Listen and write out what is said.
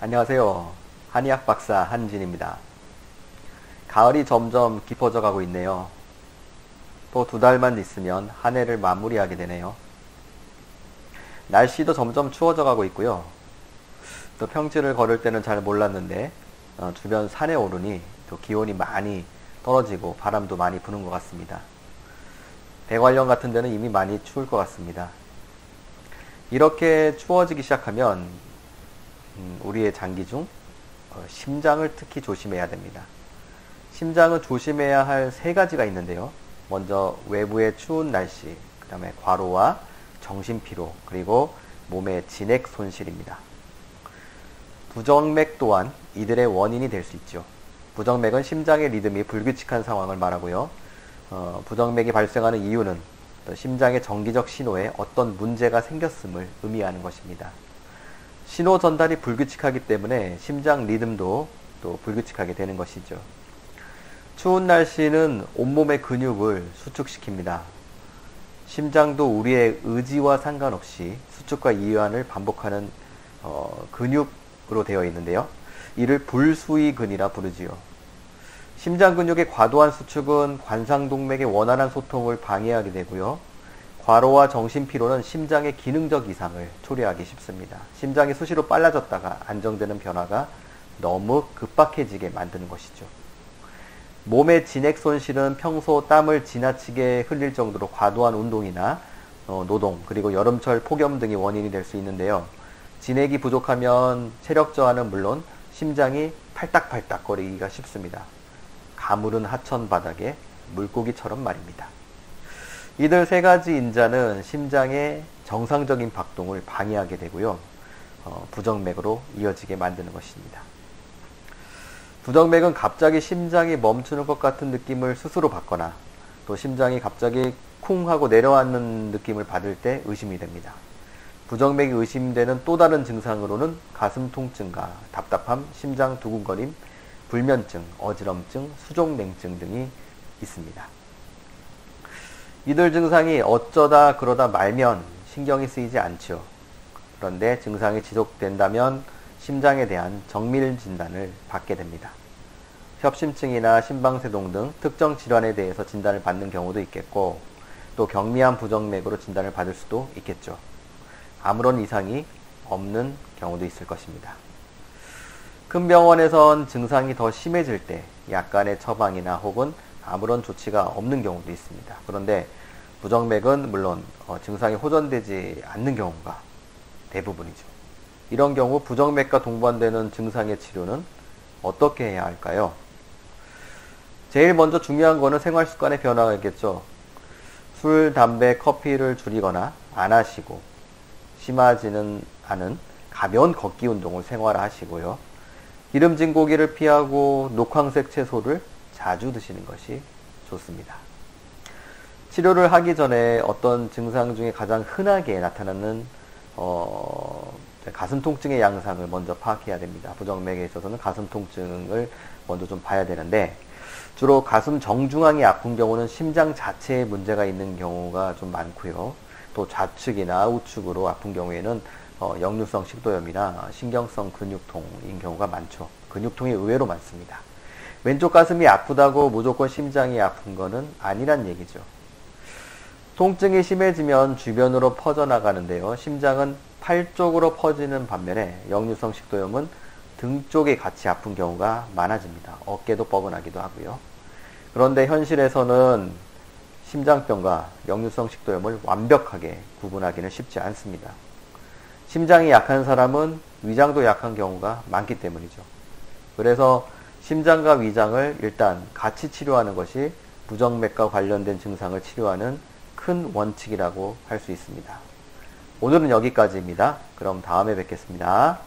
안녕하세요. 한의학 박사 한진입니다. 가을이 점점 깊어져 가고 있네요. 또 2달만 있으면 한 해를 마무리하게 되네요. 날씨도 점점 추워져 가고 있고요. 또 평지를 걸을 때는 잘 몰랐는데 주변 산에 오르니 또 기온이 많이 떨어지고 바람도 많이 부는 것 같습니다. 대관령 같은 데는 이미 많이 추울 것 같습니다. 이렇게 추워지기 시작하면 우리의 장기 중 심장을 특히 조심해야 됩니다. 심장은 조심해야 할 3가지가 있는데요. 먼저 외부의 추운 날씨, 그 다음에 과로와 정신피로, 그리고 몸의 진액 손실입니다. 부정맥 또한 이들의 원인이 될 수 있죠. 부정맥은 심장의 리듬이 불규칙한 상황을 말하고요. 부정맥이 발생하는 이유는 심장의 정기적 신호에 어떤 문제가 생겼음을 의미하는 것입니다. 신호 전달이 불규칙하기 때문에 심장 리듬도 또 불규칙하게 되는 것이죠. 추운 날씨는 온몸의 근육을 수축시킵니다. 심장도 우리의 의지와 상관없이 수축과 이완을 반복하는 근육으로 되어 있는데요. 이를 불수의근이라 부르지요. 심장 근육의 과도한 수축은 관상동맥의 원활한 소통을 방해하게 되고요. 과로와 정신피로는 심장의 기능적 이상을 초래하기 쉽습니다. 심장이 수시로 빨라졌다가 안정되는 변화가 너무 급박해지게 만드는 것이죠. 몸의 진액 손실은 평소 땀을 지나치게 흘릴 정도로 과도한 운동이나 노동, 그리고 여름철 폭염 등이 원인이 될 수 있는데요. 진액이 부족하면 체력 저하는 물론 심장이 팔딱팔딱 거리기가 쉽습니다. 가물은 하천 바닥에 물고기처럼 말입니다. 이들 3가지 인자는 심장의 정상적인 박동을 방해하게 되고요. 부정맥으로 이어지게 만드는 것입니다. 부정맥은 갑자기 심장이 멈추는 것 같은 느낌을 스스로 받거나 또 심장이 갑자기 쿵 하고 내려앉는 느낌을 받을 때 의심이 됩니다. 부정맥이 의심되는 또 다른 증상으로는 가슴 통증과 답답함, 심장 두근거림, 불면증, 어지럼증, 수족냉증 등이 있습니다. 이들 증상이 어쩌다 그러다 말면 신경이 쓰이지 않죠. 그런데 증상이 지속된다면 심장에 대한 정밀 진단을 받게 됩니다. 협심증이나 심방세동 등 특정 질환에 대해서 진단을 받는 경우도 있겠고, 또 경미한 부정맥으로 진단을 받을 수도 있겠죠. 아무런 이상이 없는 경우도 있을 것입니다. 큰 병원에선 증상이 더 심해질 때 약간의 처방이나 혹은 아무런 조치가 없는 경우도 있습니다. 그런데 부정맥은 물론 증상이 호전되지 않는 경우가 대부분이죠. 이런 경우 부정맥과 동반되는 증상의 치료는 어떻게 해야 할까요? 제일 먼저 중요한 거는 생활 습관의 변화겠죠. 술, 담배, 커피를 줄이거나 안 하시고 심하지는 않은 가벼운 걷기 운동을 생활화하시고요. 기름진 고기를 피하고 녹황색 채소를 자주 드시는 것이 좋습니다. 치료를 하기 전에 어떤 증상 중에 가장 흔하게 나타나는 가슴 통증의 양상을 먼저 파악해야 됩니다. 부정맥에 있어서는 가슴 통증을 먼저 좀 봐야 되는데, 주로 가슴 정중앙이 아픈 경우는 심장 자체에 문제가 있는 경우가 좀 많고요. 또 좌측이나 우측으로 아픈 경우에는 역류성 식도염이나 신경성 근육통인 경우가 많죠. 근육통이 의외로 많습니다. 왼쪽 가슴이 아프다고 무조건 심장이 아픈 거는 아니란 얘기죠. 통증이 심해지면 주변으로 퍼져나가는데요. 심장은 팔 쪽으로 퍼지는 반면에 역류성 식도염은 등 쪽에 같이 아픈 경우가 많아집니다. 어깨도 뻐근하기도 하고요. 그런데 현실에서는 심장병과 역류성 식도염을 완벽하게 구분하기는 쉽지 않습니다. 심장이 약한 사람은 위장도 약한 경우가 많기 때문이죠. 그래서 심장과 위장을 일단 같이 치료하는 것이 부정맥과 관련된 증상을 치료하는 큰 원칙이라고 할 수 있습니다. 오늘은 여기까지입니다. 그럼 다음에 뵙겠습니다.